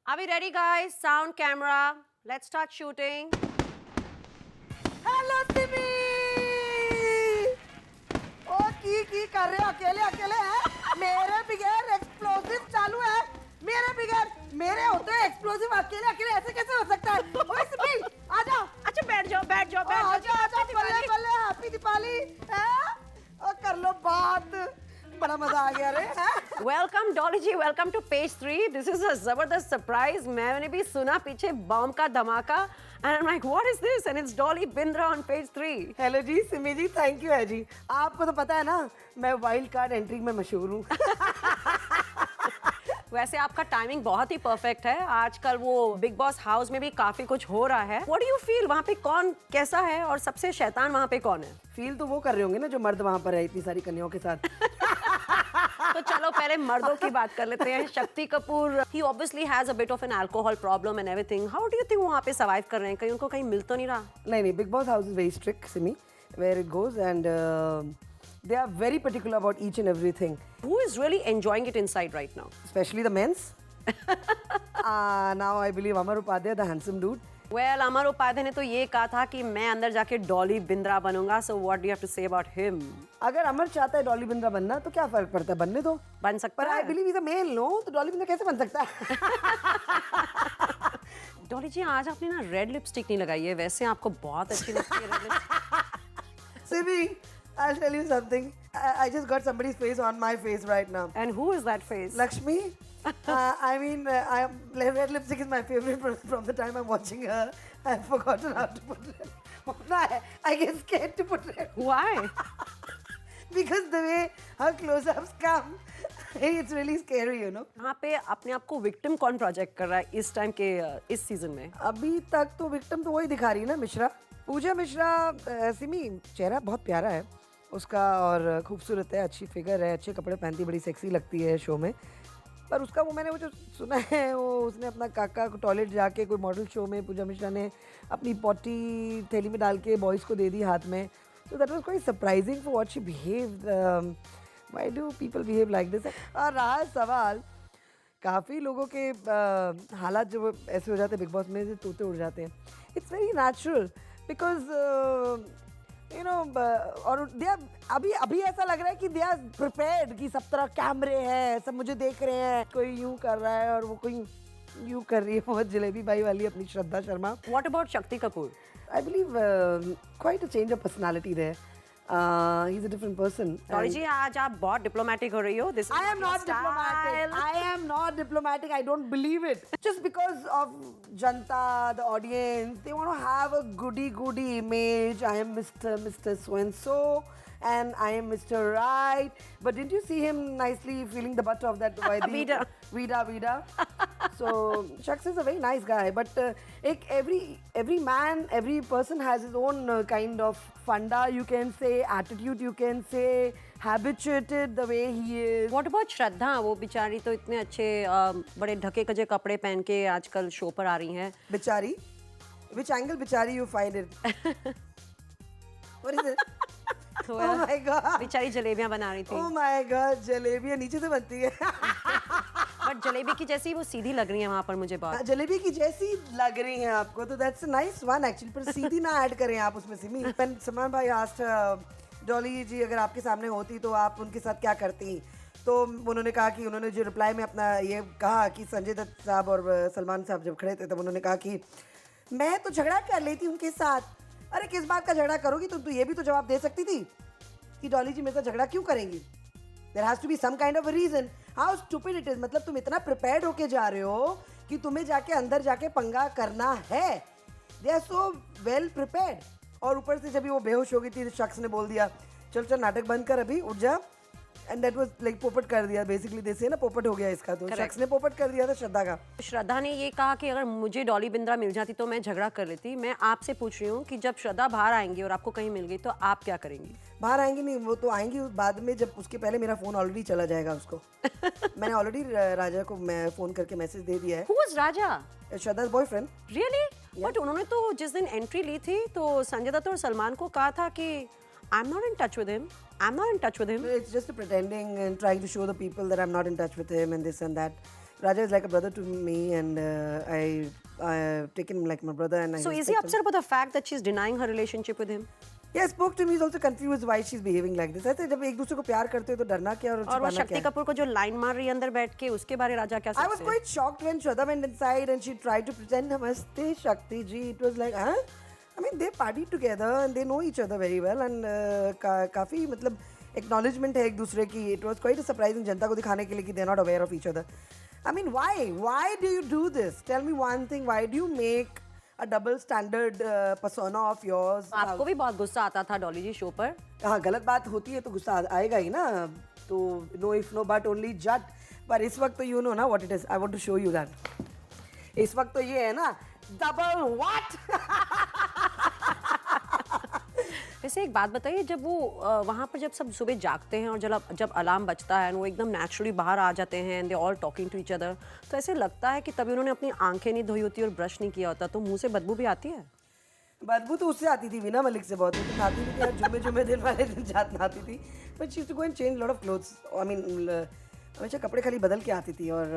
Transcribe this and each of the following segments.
Are we ready, guys? Sound, camera. Let's start shooting. Hello Simi. ओ की कर रहे हो अकेले अकेले हैं? मेरे बगैर एक्सप्लोसिव चालू है। मेरे बगैर मेरे होते हैं एक्सप्लोसिव अकेले अकेले ऐसे कैसे हो सकता है? ओए सिमी आजा। अच्छा बैठ जाओ बैठ जाओ बैठ जाओ। आजा आजा बल्ले बल्ले हैप्पी दीपावली। और कर लो बात। बड़ा मजा आ गया रे। Welcome Dolly ji, welcome to page 3. This is a जबरदस्त सरप्राइज। मैंने भी सुना पीछे बॉम्ब का धमाका and I'm like what is this and it's Dolly Bindra on page 3. Hello जी सिमी जी, थैंक यू है जी। आपको तो पता है ना मैं वाइल्ड कार्ड एंट्री में मशहूर हूँ। वैसे आपका टाइमिंग बहुत ही परफेक्ट है। आजकल वो बिग बॉस हाउस में भी काफी कुछ हो रहा है। What do you feel? वहाँ पे कौन कैसा है और सबसे शैतान वहाँ पे कौन है? फील तो वो कर रहे होंगे ना जो मर्द वहाँ पर है इतनी सारी कन्याओं के साथ। तो चलो पहले मर्दों की बात कर लेते हैं। Shakti Kapoor, he obviously has a bit of an alcohol problem and everything. How do you think वो वहाँ पे survive कर रहे हैं? कहीं उनको कहीं मिल तो नहीं रहा? नहीं, Bigg Boss house is very strict Simi, where it goes and they are very particular about each and everything. Who is really enjoying it inside right now? Especially the men's. Now I believe Amar Upadhyay, the handsome dude. Well, अमर उपाध्याय ने तो ये कहा था कि मैं अंदर जाके डॉली बिंद्रा बनूंगा. So what do you have to say about him? अगर अमर चाहता है डॉली बिंद्रा बनना तो क्या फर्क पड़ता है, बनने दो। बन सकता पर है। I believe is a male, no? तो डॉली बिंद्रा कैसे बन सकता है? डॉली जी आज आपने ना रेड लिपस्टिक नहीं लगाई है, वैसे आपको बहुत अच्छी लगती है red lipstick. Simi, I'll tell you something. I just got somebody's face on my face right now. And who is that face? Lakshmi. I mean, red lipstick is my favorite from the time I'm watching her. I've forgotten how to put it. I get scared to put it. Why? Because the way her close-ups come, it's really scary, you know. यहाँ पे अपने आप को victim कौन project कर रहा है इस टाइम के इस सीजन में? अभी तक तो विक्टिम तो वही दिखा रही है ना, मिश्रा, पूजा मिश्रा. सिमी, चेहरा बहुत प्यारा है उसका और खूबसूरत है, अच्छी फिगर है, अच्छे कपड़े पहनती, बड़ी सेक्सी लगती है शो में. पर उसका वो मैंने वो जो सुना है वो उसने अपना काका को टॉयलेट जाके कोई मॉडल शो में पूजा मिश्रा ने अपनी पॉटी थैली में डाल के बॉयज़ को दे दी हाथ में. तो that was quite surprising for what she behaved. Why do people behave like this? और रहा सवाल, काफ़ी लोगों के हालात जो ऐसे हो जाते हैं बिग बॉस में से तोते उड़ जाते हैं. It's very natural because you know और दे आर अभी ऐसा लग रहा है कि दे आर प्रिपेयर्ड कि सब तरह कैमरे हैं, सब मुझे देख रहे हैं. कोई यूं कर रहा है और वो कोई यूं कर रही है, बहुत जलेबी बाई वाली अपनी श्रद्धा Sharma. What about Shakti Kapoor? I believe quite a change of personality there. He's a different person. Dolly जी आज आप बहुत डिप्लोमेटिक हो रही हो. This is I am your not diplomatic. style. I am not diplomatic. I don't believe it. Just because of Janta, the audience, they want to have a goody image. I am Mr. So-and-so and I am Mr. Right. But didn't you see him nicely feeling the butt of that Vida. Vida. So Shaks is a very nice guy. But every man, every person has his own kind of funda, you can say, attitude, you can say, habituated the way he is. What about श्रद्धा? वो बेचारी तो इतने अच्छे बड़े ढके कजे कपड़े पहन के आजकल शो पर आ रही हैं. Bichari? Which angle Bichari you find it? What is it? Oh my God! बेचारी जलेबियां बना रही थी. Oh my God! जलेबियाँ नीचे से बनती है. बट जलेबी की जैसी वो सीधी लग रही है वहाँ पर मुझे बात. जलेबी की जैसी लग रही है आपको तो that's a nice one actually. पर सीधी ना ऐड करें आप उसमें सिमी. When सलमान भाई asked डॉली जी अगर आपके सामने होती तो आप उनके साथ क्या करती, तो उन्होंने कहा कि उन्होंने जो रिप्लाई में अपना ये कहा कि संजय दत्त साहब और सलमान साहब जब खड़े थे तब उन्होंने कहा कि मैं तो झगड़ा कर लेती उनके साथ. अरे किस बात का झगड़ा करोगी तो ये भी तो जवाब दे सकती थी कि डॉली जी मेरे साथ झगड़ा क्यों करेंगी. There has to be some kind of a reason. How stupid it is. मतलब तुम इतना प्रिपेयर्ड होके जा रहे हो कि तुम्हें जाके अंदर जाके पंगा करना है. They are so well prepared. और ऊपर से जब वो बेहोश हो गई थी शख्स ने बोल दिया चल नाटक बंद कर, अभी उठ जा. एंड दैट वाज लाइक पोपट कर दिया बेसिकली. जैसे ना पोपट हो गया इसका, तो शख्स ने पोपट कर दिया था श्रद्धा का. श्रद्धा ने ये कहा कि अगर मुझे डॉली बिंद्रा मिल जाती तो मैं झगड़ा कर लेती. मैं आपसे पूछ रही हूँ कि जब श्रद्धा बाहर आएंगी और आपको कहीं मिल गई तो आप क्या करेंगी? बाहर आएंगी नहीं, वो तो आएंगी बाद में, जब उसके पहले मेरा फोन ऑलरेडी चला जाएगा उसको. मैंने ऑलरेडी राजा को मैं फोन करके मैसेज दे दिया है. Who is Raja? Shraddha boyfriend. Really? But उन्होंने तो जिस दिन एंट्री ली थी तो संजय दत्त और सलमान को कहा था कि I'm not in touch with him. I'm not in touch with him. It's just pretending and trying to show the people that I'm not in touch with him and this and that. Raja is like a brother to me, and I've taken him like my brother, and I So is he respect him. upset about the fact that she's denying her relationship with him? Yeah, I spoke to him. He's also confused why she's behaving like this. ऐसे जब एक दूसरे को प्यार करते हो तो डरना क्या और और वो छुपाना शक्ति क्या है? कपूर को जो लाइन मार रही है अंदर बैठ के, उसके बारे राजा क्या I was सोचते हैं? quite shocked when Shraddha went inside and she tried to pretend Namaste Shakti ji. It was like, huh? I mean, they partied together and they know each other very well, and काफी मतलब acknowledgement है एक दूसरे की. It was quite a surprising जनता को दिखाने के लिए कि they're not aware of each other. I mean, why? Why do you do this? Tell me one thing. Why do you make a double standard persona of yours? आपको भी बहुत गुस्सा आता था डॉली जी शो पर. हाँ, गलत बात होती है तो गुस्सा आएगा ही ना. तो no if no but only Jatt. पर इस वक्त तो यू नो ना what it is. I want to show you that. इस वक्त तो ये है ना डबल व्हाट. वैसे एक बात बताइए, जब वो वहाँ पर जब सब सुबह जागते हैं और जब अलार्म बजता है वो एकदम नेचुरली बाहर आ जाते हैं, they all talking to each other, तो ऐसे लगता है कि तभी उन्होंने अपनी आंखें नहीं धोई होती और ब्रश नहीं किया होता, तो मुंह से बदबू भी आती है. बदबू तो उससे आती थी वीना मलिक से बहुत. तो नहाती भी थी, जुम्मे दिन वाले दिन जात नहाती थी. But she used to go and change lot of clothes. I mean हमेशा कपड़े खाली बदल के आती थी और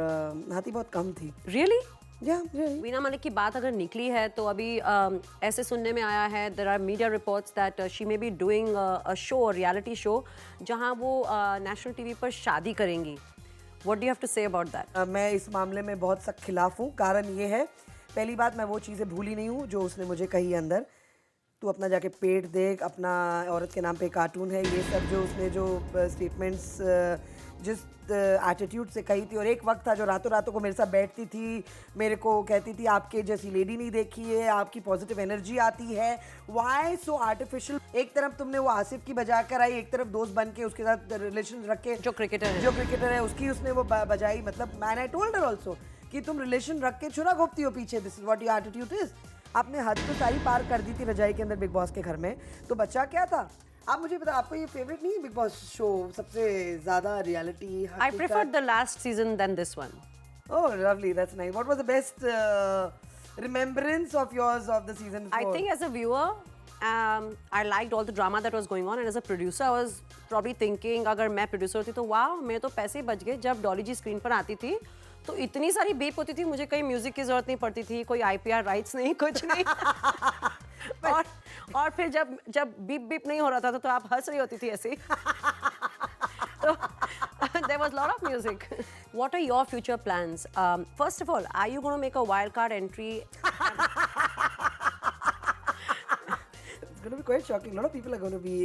नहाती बहुत कम थी. रियली? या वीना मलिक की बात अगर निकली है तो अभी ऐसे सुनने में आया है, there are media reports that she may be doing a show, reality show, जहां वो नेशनल टीवी पर शादी करेंगी. What do you have to say about that? मैं इस मामले में बहुत सख्त खिलाफ हूँ. कारण ये है, पहली बात, मैं वो चीज़ें भूली नहीं हूँ जो उसने मुझे कही अंदर. तू अपना जाके पेट देख, अपना औरत के नाम पे कार्टून है, ये सब जो उसने जो स्टेटमेंट्स जिस एटीट्यूड से कही थी. और एक वक्त था जो रातों रातों को मेरे साथ बैठती थी, मेरे को कहती थी आपके जैसी लेडी नहीं देखी है, आपकी पॉजिटिव एनर्जी आती है. Why so artificial? एक तरफ तुमने वो आसिफ की बजा कर आई, एक तरफ दोस्त बन के उसके साथ रिलेशन रख के, जो क्रिकेटर है उसकी उसने वो बजाई. मतलब man I told her also कि तुम रिलेशन रख के छुरा घोपती हो पीछे. This is what your attitude is. आपने हद तो सारी पार कर दी थी रजाई के अंदर बिग बॉस के घर में, तो बच्चा क्या था? आप मुझे बता, आपको ये फेवरेट नहीं है बिग बॉस शो? सबसे ज्यादा reality. I prefer the last season than this one. Oh lovely, that's nice. What was the best remembrance of yours of the season 4? I think as a viewer, I liked all the drama that was going on, and as a producer, I was probably thinking, अगर मैं producer होती तो वाह, मेरे तो पैसे बच गए. जब डॉली जी स्क्रीन पर आती थी तो इतनी सारी बीप होती थी, मुझे कहीं म्यूजिक की जरूरत नहीं पड़ती थी, कोई IPR राइट्स नहीं, कुछ नहीं. और फिर जब बीप बीप नहीं हो रहा था तो आप हंस रही होती थी ऐसे. So there was a lot of music. What are your future plans? First of all, are you going to make a wild card entry? It's going to be quite shocking. A lot of people are going to be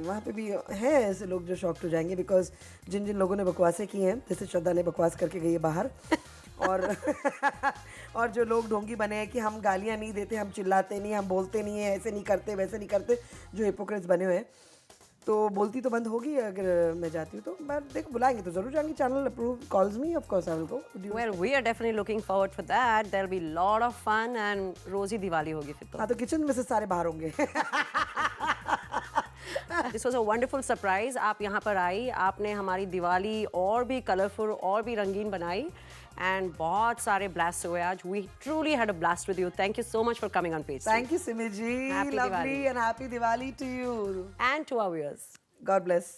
वहाँ पे भी हैं ऐसे लोग जो shocked हो जाएंगे, because जिन लोगों ने बकवासें की हैं, जैसे श्रद्धा ने बकवास करके गई है बाहर, और जो लोग ढोंगी बने हैं कि हम गालियाँ नहीं देते, हम चिल्लाते नहीं, हम बोलते नहीं है, ऐसे नहीं करते, वैसे नहीं करते, जो हिपोक्रेट्स बने हुए हैं. तो बोलती तो बंद होगी अगर मैं जाती हूँ तो. मैं देखो, बुलाएंगे तो जरूर जाएंगे. Channel approve calls me, of course I will go. Well, we are definitely looking forward for that. There'll be a lot of fun and रोजी दिवाली होगी फिर तो. हाँ, तो किचन में से सारे बाहर होंगे. This was a wonderful surprise. आप यहाँ पर आई, आपने हमारी दिवाली और भी कलरफुल और भी रंगीन बनाई, and बहुत सारे blasts हुए आज. We truly had a blast with you. Thank you so much for coming on Page. Thank you, Simi ji. Happy Lovely Diwali. and happy Diwali to you. And to our viewers. God bless.